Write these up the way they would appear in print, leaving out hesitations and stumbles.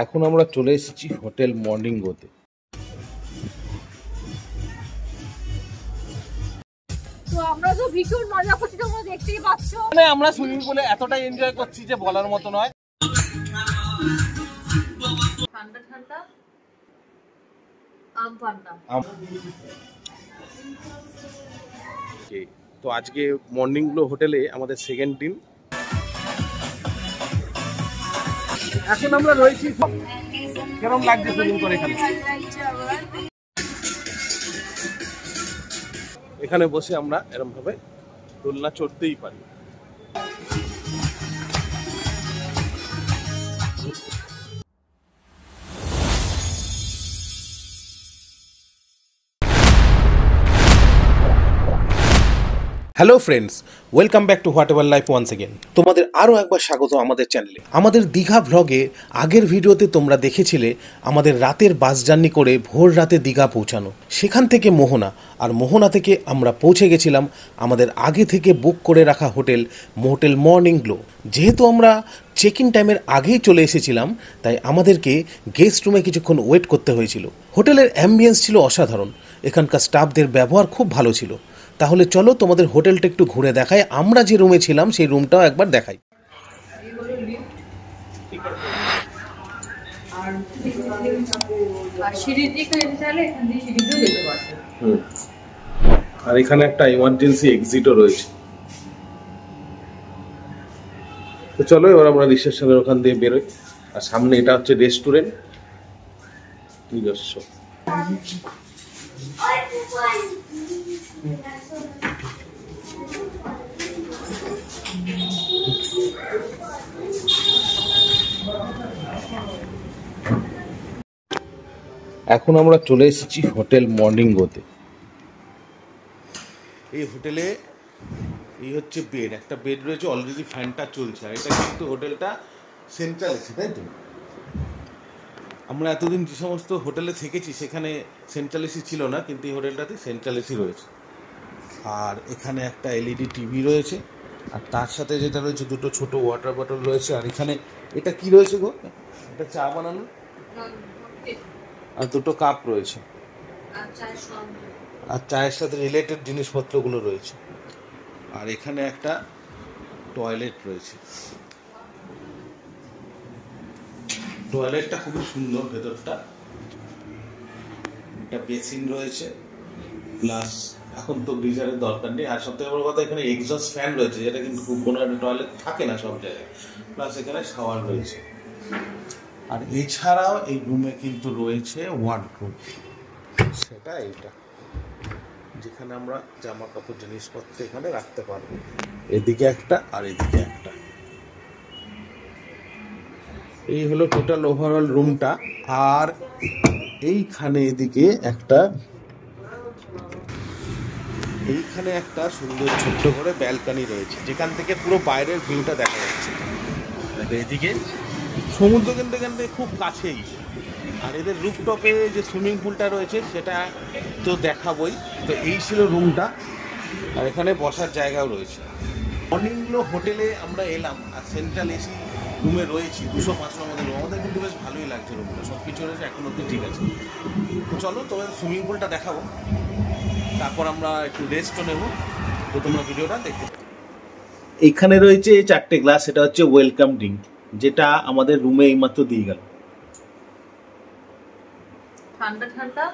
এখন আমরা চলে এসেছি হোটেল মর্নিংগোতে। তো আমরা তো ভীষণ মজা করছি, তোমরা দেখতেই পাচ্ছ। মানে আমরা সুইমিং পুলে এতটাই এনজয় করছি যে বলার মতো নয়। ঠান্ডা ঠান্ডা আম পান্না। তো আজকে মর্নিংগ্লো হোটেলে আমাদের সেকেন্ড দিন। এখন আমরা রয়েছি, কেমন লাগছে সুইমিং করে এখানে? এখানে বসে আমরা এরকম ভাবে দোলনা চড়তেই পারি। Hello friends, welcome back to whatever life once again. তোমাদের আরও একবার স্বাগত আমাদের চ্যানেলে। আমাদের দীঘা ভ্লগে আগের ভিডিওতে তোমরা দেখেছিলে আমাদের রাতের বাস জার্নি করে ভোর রাতে দীঘা পৌঁছানো, সেখান থেকে মোহনা, আর মোহনা থেকে আমরা পৌঁছে গেছিলাম আমাদের আগে থেকে বুক করে রাখা হোটেল মর্নিংগ্লো। যেহেতু আমরা চেক ইন টাইমের আগেই চলে এসেছিলাম, তাই আমাদেরকে গেস্ট রুমে কিছুক্ষণ ওয়েট করতে হয়েছিল। হোটেলের অ্যাম্বিয়েন্স ছিল অসাধারণ, এখানকার স্টাফদের ব্যবহার খুব ভালো ছিল। তাহলে চলো তোমাদের হোটেলটা একটু ঘুরে দেখাই। আমরা যে রুমে ছিলাম সেই রুমটাও একবার দেখাই। আর এখানে একটা ইমার্জেন্সি এক্সিটও রয়েছে। তো চলো এবার আমরা রিসেপশনের ওখান দিয়ে বেরোই। আর সামনে এটা হচ্ছে রেস্টুরেন্ট নিজস্ব। এখন আমরা চলে এসেছি হোটেল মর্নিংগোতে। এই হোটেলে এই হচ্ছে বেড, একটা বেড রয়েছে, অলরেডি ফ্যানটা চলছে। আর এটা কিন্তু হোটেলটা সেন্ট্রাল এসি, তাই তো? আমরা এতদিন যে সমস্ত হোটেলে থেকেছি সেখানে সেন্ট্রাল এসি ছিল না, কিন্তু এই হোটেলটাতে সেন্ট্রাল এসি রয়েছে। আর এখানে একটা এলইডি টিভি রয়েছে, আর তার সাথে যেটা রয়েছে দুটো ছোট ওয়াটার বটল রয়েছে। আর এখানে এটা কি রয়েছে গো? এটা চা বানানো, আর দুটো কাপ রয়েছে, আর চায়ের সাথে রিলেটেড জিনিসপত্রগুলো রয়েছে। আর এখানে একটা টয়লেট রয়েছে। টয়লেটটা খুবই সুন্দর, ভেতরটা একটা বেসিন রয়েছে, প্লাস এখন তো গিজারের দরকার নেই। আর সবথেকে বড় কথা, এখানে এক্সস্ট ফ্যান রয়েছে, যেটা কিন্তু কোনো একটা টয়লেট থাকে না সব জায়গায়। প্লাস এখানে শাওয়ার রয়েছে। আর এছাড়াও এই রুমে কিন্তু রয়েছে ওয়ার্ডরোব, সেটা এইটা, যেখানে আমরা জামা কাপড় জিনিসপত্র এখানে রাখতে পারবো। এদিকে একটা আর এদিকে একটা। এই হলো টোটাল ওভারঅল রুমটা। আর এইখানে এদিকে এইখানে একটা সুন্দর ছোট্ট করে ব্যালকনি রয়েছে, যেখান থেকে পুরো বাইরের ভিউটা দেখা যাচ্ছে। এদিকে সমুদ্র কিন্তু এখান থেকে খুব কাছেই। আর এদের রুফটপে যে সুইমিং পুলটা রয়েছে সেটা তো দেখাবই। তো এই ছিল রুমটা, আর এখানে বসার জায়গাও রয়েছে। মর্নিংগ্লো হোটেলে আমরা এলাম, আর সেন্ট্রাল এসি রুমে রয়েছি। 205 নম্বর রুম। আমাদের কিন্তু বেশ ভালোই লাগছে রুমটা, সব কিছু রয়েছে এখন অব্দি ঠিক আছে। তো চলো তোমাদের সুইমিং পুলটা দেখাবো, তারপর আমরা একটু রেস্টও নেব। তো তোমরা ভিডিওটা দেখতে পাবো। এইখানে রয়েছে 4টে গ্লাস, এটা হচ্ছে ওয়েলকাম ড্রিঙ্ক, যেটা আমাদের রুমে এইমাত্র দিয়ে গেল। ঠান্ডা ঠান্ডা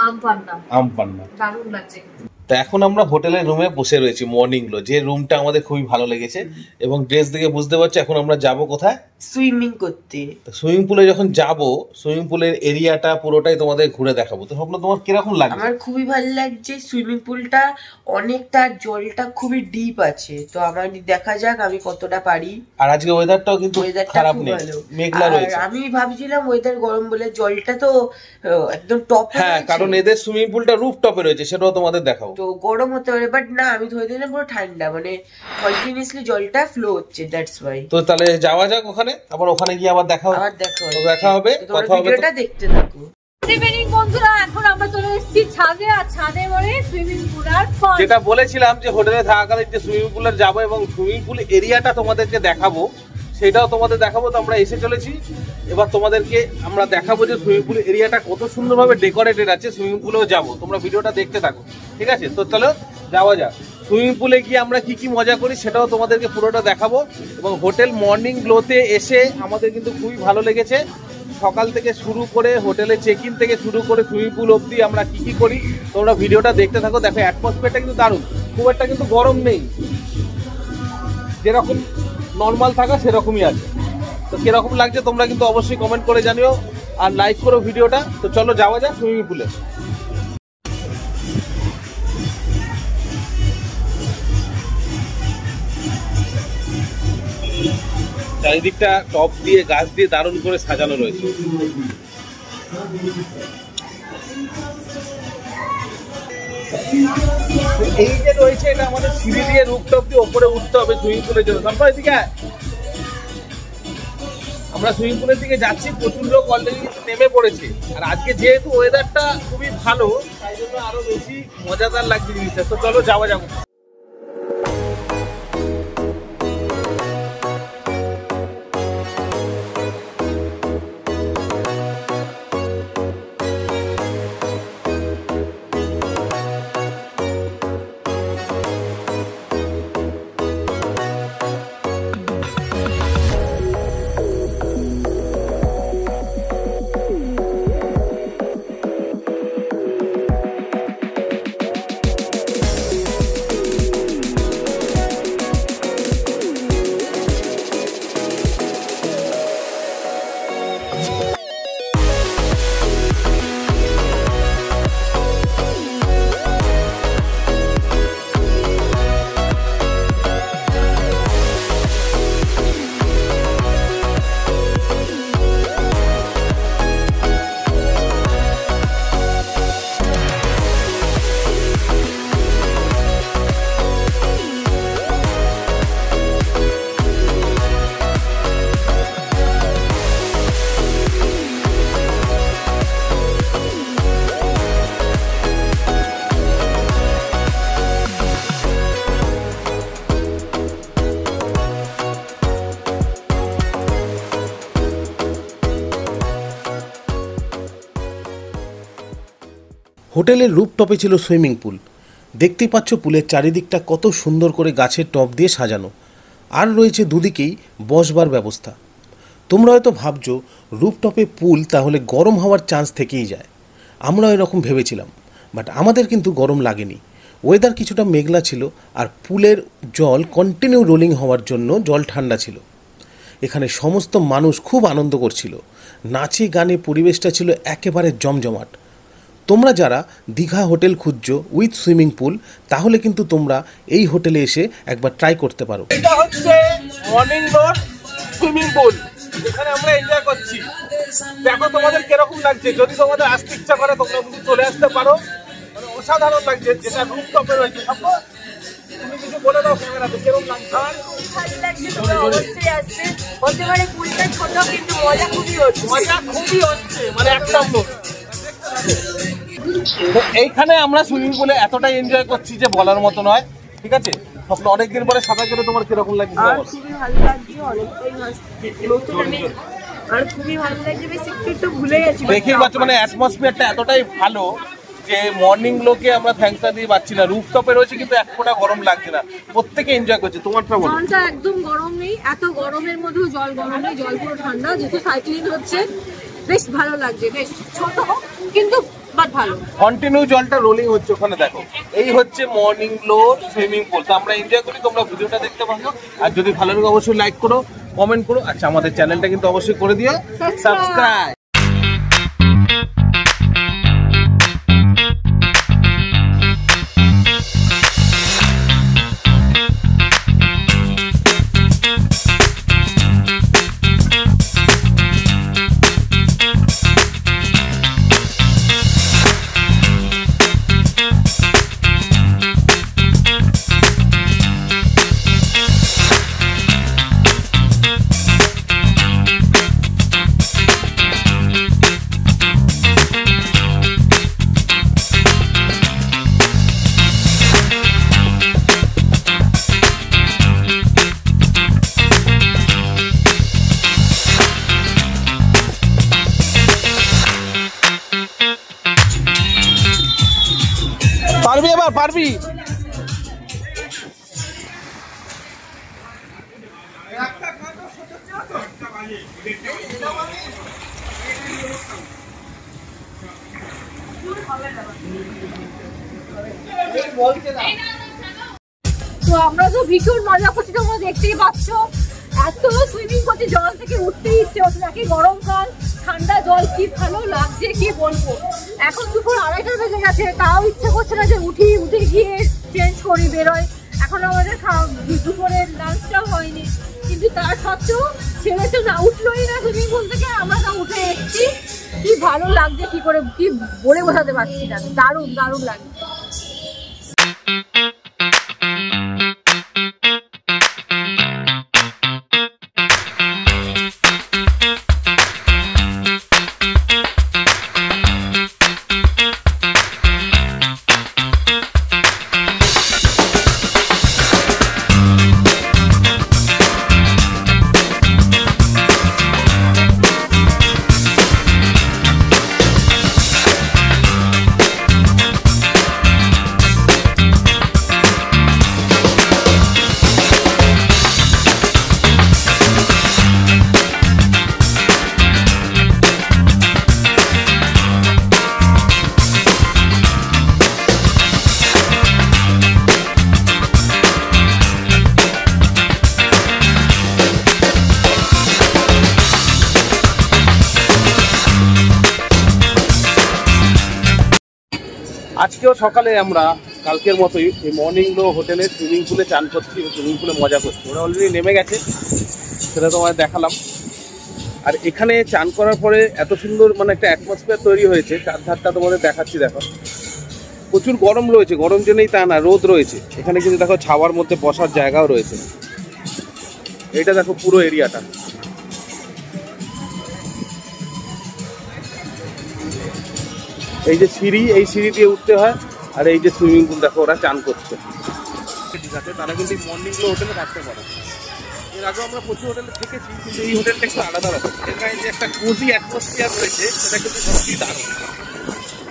আম পান্না দারুণ লাগছে। তো এখন আমরা হোটেলের রুমে বসে রয়েছি মর্নিংগ্লো, যে রুমটা আমাদের খুবই ভালো লেগেছে। এবং ড্রেস দেখে বুঝতে পারছি এখন আমরা যাব কোথায়? সুইমিং করতে। সুইমিং পুলে যখন যাব, সুইমিং পুলের এরিয়াটা পুরোটাই তোমাদের ঘুরে দেখাবো। তো স্বপ্ন, তোমার কিরকম লাগছে? আমার খুবই ভালো লাগছে। সুইমিং পুলটা অনেকটা, জলটা খুবই ডিপ আছে, তো আমার দেখা যাক আমি কতটা পারি। আর আজকে ওয়েদারটাও কিন্তু খারাপ নেই, মেঘলা রয়েছে। আমি ভাবছিলাম ওয়েদার গরম বলে জলটা তো একদম টপ। হ্যাঁ, কারণ এদের সুইমিং পুলটা রুফ টপে রয়েছে, সেটাও তোমাদের দেখাবো। তো গরম হতে পারে, বাট না, আমি ধরে দিলাম পুরো ঠান্ডা, মানে কন্টিনিউয়াসলি জলটা ফ্লো হচ্ছে, দ্যাটস ওয়াই। তো তাহলে যাওয়া যাক ওখানে, আবার ওখানে গিয়ে আবার দেখা হবে। কথা হবে, ভিডিওটা দেখতে থাকো। বন্ধুরা, এখন আমরা চলে এসেছি ছাদে, আর ছাদে মানে সুইমিং পুল। আর যেটা বলেছিলাম যে হোটেলে থাকাকালীন যে সুইমিং পুলে যাবো এবং সুইমিং পুল এরিয়াটা তোমাদেরকে দেখাবো, সেটাও তোমাদের দেখাবো। তো আমরা এসে চলেছি, এবার তোমাদেরকে আমরা দেখাবো যে সুইমিং পুল এরিয়াটা কত সুন্দরভাবে ডেকোরেটেড আছে। সুইমিং পুলেও যাবো, তোমরা ভিডিওটা দেখতে থাকো, ঠিক আছে? তো চলো যাওয়া যাক। সুইমিং পুলে গিয়ে আমরা কি কি মজা করি সেটাও তোমাদেরকে পুরোটা দেখাবো। এবং হোটেল মর্নিং গ্লোতে এসে আমাদের কিন্তু খুবই ভালো লেগেছে। সকাল থেকে শুরু করে হোটেলে চেক ইন থেকে শুরু করে সুইমিং পুল অবধি আমরা কি কি করি তোমরা ভিডিওটা দেখতে থাকো। দেখো অ্যাটমসফিয়ারটা কিন্তু দারুণ, খুব একটা কিন্তু গরম নেই, যেরকম নর্মাল থাকা সেরকমই আছে। তো কিরকম লাগছে তোমরা কিন্তু অবশ্যই কমেন্ট করে জানিও, আর লাইক করো ভিডিওটা। তো চলো যাওয়া যাক সুইমিং পুলে। চারিদিকটা টপ দিয়ে গাছ দিয়ে দারুণ করে সাজানো রয়েছে। এই যে রয়েছে এটা আমাদের সিঁড়ি দিয়ে রুফটপ দিয়ে ওপরে উঠতে হবে সুইমিং পুলের জন্য। তারপর এদিকে আমরা সুইমিং পুলের দিকে যাচ্ছি, প্রচুর লোক অলরেডি নেমে পড়েছে। আর আজকে যেহেতু ওয়েদারটা খুবই ভালো, তাই জন্য আরো বেশি মজাদার লাগছে জিনিসটা। তো চলো যাওয়া যাবো। হোটেলের রুফটপে ছিল সুইমিং পুল। দেখতেই পাচ্ছ পুলের চারিদিকটা কত সুন্দর করে গাছের টব দিয়ে সাজানো, আর রয়েছে দুদিকেই বসবার ব্যবস্থা। তোমরা হয়তো ভাবছো রুফটপে পুল তাহলে গরম হওয়ার চান্স থেকেই যায়। আমরা এরকম ভেবেছিলাম, বাট আমাদের কিন্তু গরম লাগেনি। ওয়েদার কিছুটা মেঘলা ছিল, আর পুলের জল কন্টিনিউ রোলিং হওয়ার জন্য জল ঠান্ডা ছিল। এখানে সমস্ত মানুষ খুব আনন্দ করছিল, নাচে গানে পরিবেশটা ছিল একেবারে জমজমাট। তোমরা যারা দীঘা হোটেল খুঁজছো উইথ সুইমিং পুল, তাহলে কিন্তু তোমরা এই হোটেলে এসে একবার ট্রাই করতে পারো। এটা হচ্ছে মর্নিং গ্লোর সুইমিং পুল, এখানে আমরা এনজয় করছি। দেখো তোমাদের কিরকম লাগছে, যদি তোমাদের আসতে ইচ্ছা করে তোমরা কিন্তু চলে আসতে পারো। মানে অসাধারণ লাগছে, যেটা রুফটপে রয়েছে। তুমি কিছু বলে দাও ক্যামেরাতে, কিরকম লাগছে? ভালো লাগছে, তোমরা অবশ্যই আসছে। হতে পারে পুলটা ছোট, কিন্তু মজা খুবই হচ্ছে। মানে এক নম্বর। এইখানে আমরা সুইমিং পুলে এতটাই এনজয় করছি যে বলার মতো নয়, ঠিক আছে? স্বপ্ন অনেকদিন পরে সাঁতার কেটে তোমার কিরকম লাগছে? খুবই ভালো লাগছে, অনেকটাই নতুন। আমি আর খুবই ভালো লাগছে, বেশ একটু ভুলে গেছি। দেখেই পাচ্ছ মানে অ্যাটমসফিয়ারটা এতটাই ভালো যে মর্নিং গ্লোকে আমরা থ্যাঙ্কসটা দিয়ে পাচ্ছি না। রুফটপে রয়েছে কিন্তু এক ফোঁটা গরম লাগছে না, প্রত্যেকে এনজয় করছে। তোমারটা বলো। জলটা একদম গরম নেই, এত গরমের মধ্যেও জল গরম নেই, জল পুরো ঠান্ডা। যেহেতু সাইক্লিং হচ্ছে, বেশ ভালো লাগছে। বেশ ছোট কিন্তু ভালো, কন্টিনিউ জলটা রোলিং হচ্ছে ওখানে। দেখো এই হচ্ছে মর্নিং গ্লো সুইমিং পুল। তো আমরা এনজয় করি, তোমরা ভিডিওটা দেখতে পারো। আর যদি ভালো লাগে অবশ্যই লাইক করো, কমেন্ট করো। আচ্ছা, আমাদের চ্যানেলটা কিন্তু অবশ্যই করে দিও সাবস্ক্রাইব। পারবি? তো আমরা তো ভীষণ মজা করছি, তোমরা দেখতেই পাচ্ছ। এত সুইমিং করছি, জল থেকে উঠতে ইচ্ছে হচ্ছে না। কি গরমকাল, ঠান্ডা জল, কি ভালো লাগছে কি বলবো। এখন দুপুর 2:30 বেজে গেছে, তাও ইচ্ছে করছে না যে উঠে গিয়ে চেঞ্জ করি, বেরোয়। এখন আমাদের দুপুরের লাঞ্চটাও হয়নি, কিন্তু তার সত্ত্বেও ছেলে তো না উঠলোই না সুইমিং পুল থেকে। আমরা তো উঠে এসেছি। কি ভালো লাগছে, কি করে কি বলে বোঝাতে পারছি না। দারুণ দারুণ লাগছে। আজকেও সকালে আমরা কালকের মতোই এই মর্নিং গ্লো হোটেলের সুইমিং পুলে চান করছি, সুইমিং পুলে মজা করছি। ওরা অলরেডি নেমে গেছে, সেটা তোমায় দেখালাম। আর এখানে চান করার পরে এত সুন্দর মানে একটা অ্যাটমসফিয়ার তৈরি হয়েছে, চারধারটা তোমাদের দেখাচ্ছি। দেখো প্রচুর গরম রয়েছে, গরম যে নেই তা না, রোদ রয়েছে। এখানে কিন্তু দেখো ছাওয়ার মধ্যে বসার জায়গাও রয়েছে। এটা দেখো পুরো এরিয়াটা। এই যে সিঁড়ি, এই সিঁড়ি দিয়ে উঠতে হয়। আর এই যে সুইমিং পুল দেখো, ওরা চান করছে। ঠিক আছে, তারা কিন্তু মর্নিং গ্লো হোটেলে থাকতে পারে। এর আগেও আমরা প্রচুর হোটেলে থেকেছি, কিন্তু এই হোটেলটা একটু আলাদা রকম। এখানে যে একটা কোজি অ্যাটমসফিয়ার রয়েছে, সেটা কিন্তু সত্যি দারুণ।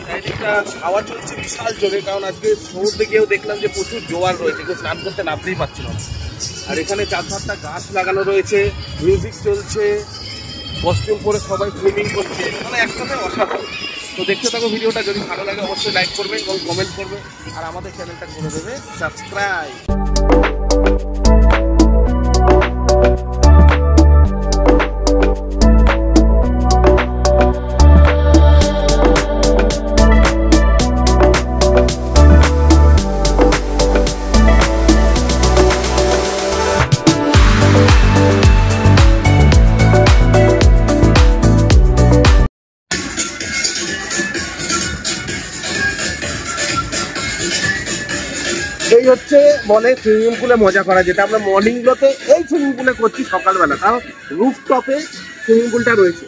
চারিদিকটা হাওয়া চলছে বিশাল জোরে, কারণ আজকে সমুদ্রে গিয়েও দেখলাম যে প্রচুর জোয়ার রয়েছে, কেউ স্নান করতে নামতেই পারছিল না। আর এখানে 4-5টা গাছ লাগানো রয়েছে, মিউজিক চলছে, কস্টিউম পরে সবাই সুইমিং করছে, মানে একসাথে অসাধারণ। তো দেখতে থাকো ভিডিওটা, যদি ভালো লাগে অবশ্যই লাইক করবে এবং কমেন্ট করবে, আর আমাদের চ্যানেলটা করে দেবে সাবস্ক্রাইব। এই হচ্ছে বলে সুইমিং পুলে মজা করা, যেটা আমরা মর্নিং গ্লোতে এই সুইমিং পুলে করছি সকালবেলা, তাও রুফটপে সুইমিং পুলটা রয়েছে।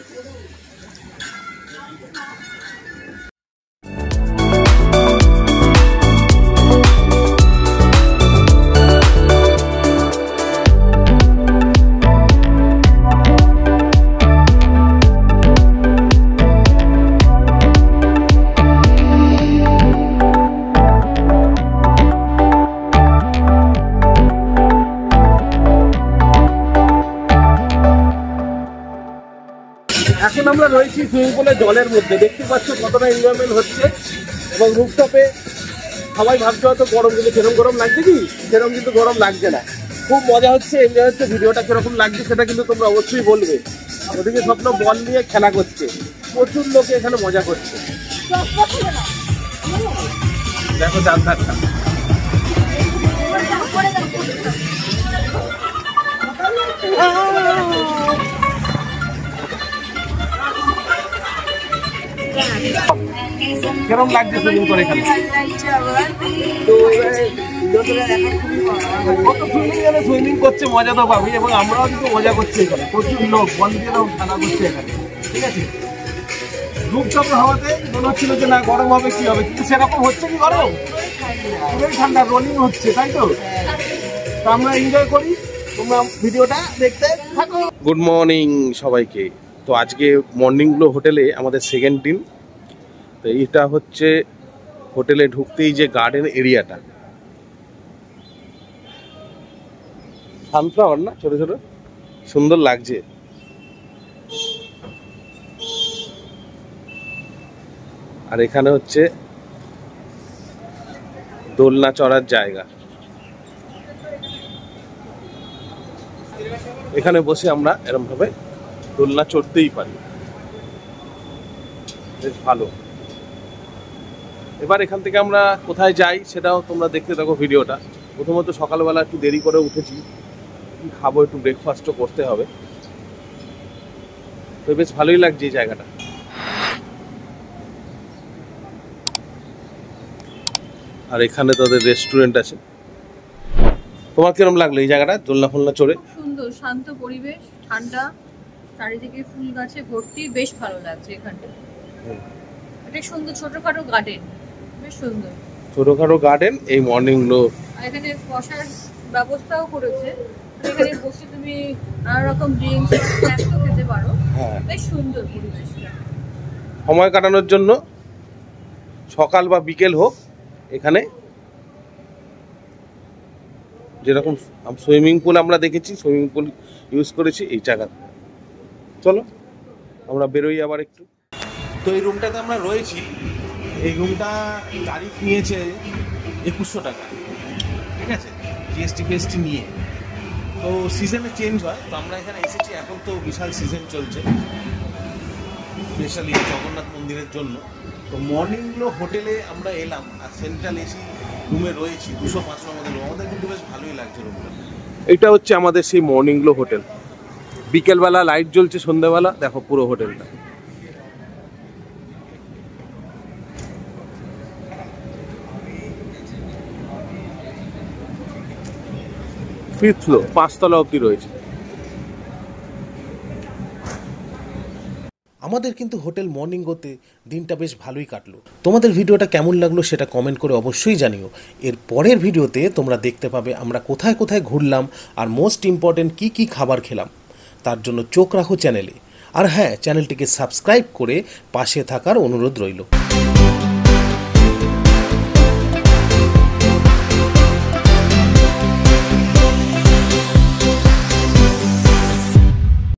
এখন আমরা রয়েছি সুইমিং পুলের জলের মধ্যে, দেখতে পাচ্ছ কতটা এনজয়মেন্ট হচ্ছে। এবং রুফটপে সবাই ভাবছে হয়তো গরম, কিন্তু সেরকম গরম লাগছে কি? সেরকম কিন্তু গরম লাগছে না, খুব মজা হচ্ছে, এনজয় হচ্ছে। ভিডিওটা কিরকম লাগছে সেটা কিন্তু তোমরা অবশ্যই বলবে। ওদিকে স্বপ্ন বল নিয়ে খেলা করছে, প্রচুর লোকে এখানে মজা করছে। দেখো চারধারটা। কেরম লাগছে সুইমিং করে এখানে? কত সুইমিং করছে, মজা তো পাবি। এবং আমরাও কিন্তু মজা করছি এখানে, প্রচুর লোক বল দিয়ে খেলা করছে এখানে, ঠিক আছে। রূপটপ হাওয়াতে মনে হচ্ছিল যে না গরম হবে কি হবে, কিন্তু সেরকম হচ্ছে কি গরম, পুরোই ঠান্ডা, রোলিং হচ্ছে, তাই তো। তো আমরা এনজয় করি, তোমরা ভিডিওটা দেখতে থাকো। গুড মর্নিং সবাইকে। তো আজকে মর্নিং গ্লো হোটেলে আমাদের সেকেন্ড দিন। তো এইটা হচ্ছে হোটেলে ঢুকতেই যে গার্ডেন এরিয়াটা, সানফ্লাওয়ার না ছোট ছোট, সুন্দর লাগছে। আর এখানে হচ্ছে দোলনা চড়ার জায়গা, এখানে বসে আমরা এরকম ভাবে দোলনা চড়তেই পারি, বেশ ভালো। এবার এখান থেকে আমরা কোথায় যাই সেটাও তোমরা দেখতে থাকো ভিডিওটা। প্রথমত সকালবেলা একটু দেরি করে উঠেছি, কি খাবো, একটু ব্রেকফাস্টও করতে হবে, তো বেশ ভালোই লাগছে এই জায়গাটা। আর এখানে তাদের রেস্টুরেন্ট আছে। তোমার কিরম লাগলো এই জায়গাটা দোলনা ফোলনা চড়ে? সুন্দর শান্ত পরিবেশ, ঠান্ডা, চারিদিকে ফুল গাছে ভর্তি, বেশ ভালো লাগছে এখানটা। একটা সুন্দর ছোটখাটো গার্ডেন, বেশ সুন্দর ছোটখাটো গার্ডেন, এই মর্নিং গ্লো। আর এখানে বসার ব্যবস্থাও করেছে, এখানে বসে তুমি নানা রকম ড্রিঙ্কস স্ন্যাক্সও খেতে পারো। হ্যাঁ, বেশ সুন্দর পরিবেশটা। সময় কাটানোর জন্য সকাল বা বিকেল হোক, এখানে যেরকম সুইমিং পুল আমরা দেখেছি, সুইমিং পুল ইউজ করেছি এই জায়গাতে। চলো আমরা বেরোই আবার একটু। তো এই রুমটাতে আমরা রয়েছি, এই রুমটা তারিফ নিয়েছে 2100 টাকা, ঠিক আছে, জিএসটি ফিএসটি নিয়ে। তো সিজনে চেঞ্জ হয়, তো আমরা এখানে এসেছি, এখন তো বিশাল সিজন চলছে স্পেশালি জগন্নাথ মন্দিরের জন্য। তো মর্নিং গ্লো হোটেলে আমরা এলাম, আর সেন্ট্রাল এসি রুমে রয়েছি, 205 নম্বর রুম। আমাদের কিন্তু বেশ ভালোই লাগছে রুমটা। এটা হচ্ছে আমাদের সেই মর্নিং গ্লো হোটেল, বিকেলবেলা লাইট জ্বলছে, সন্ধ্যাবেলা দেখো পুরো হোটেলটা। ফিফথ ফ্লোর, 5 তলা অবধি রয়েছে। আমাদের কিন্তু হোটেল মর্নিং গোতে দিনটা বেশ ভালোই কাটলো। তোমাদের ভিডিওটা কেমন লাগলো সেটা কমেন্ট করে অবশ্যই জানিও। এর পরের ভিডিওতে তোমরা দেখতে পাবে আমরা কোথায় কোথায় ঘুরলাম আর মোস্ট ইম্পর্টেন্ট কি কি খাবার খেলাম। তার জন্য চোখ রাখো চ্যানেলে, আর হ্যাঁ, চ্যানেলটিকে সাবস্ক্রাইব করে পাশে থাকার অনুরোধ রইল।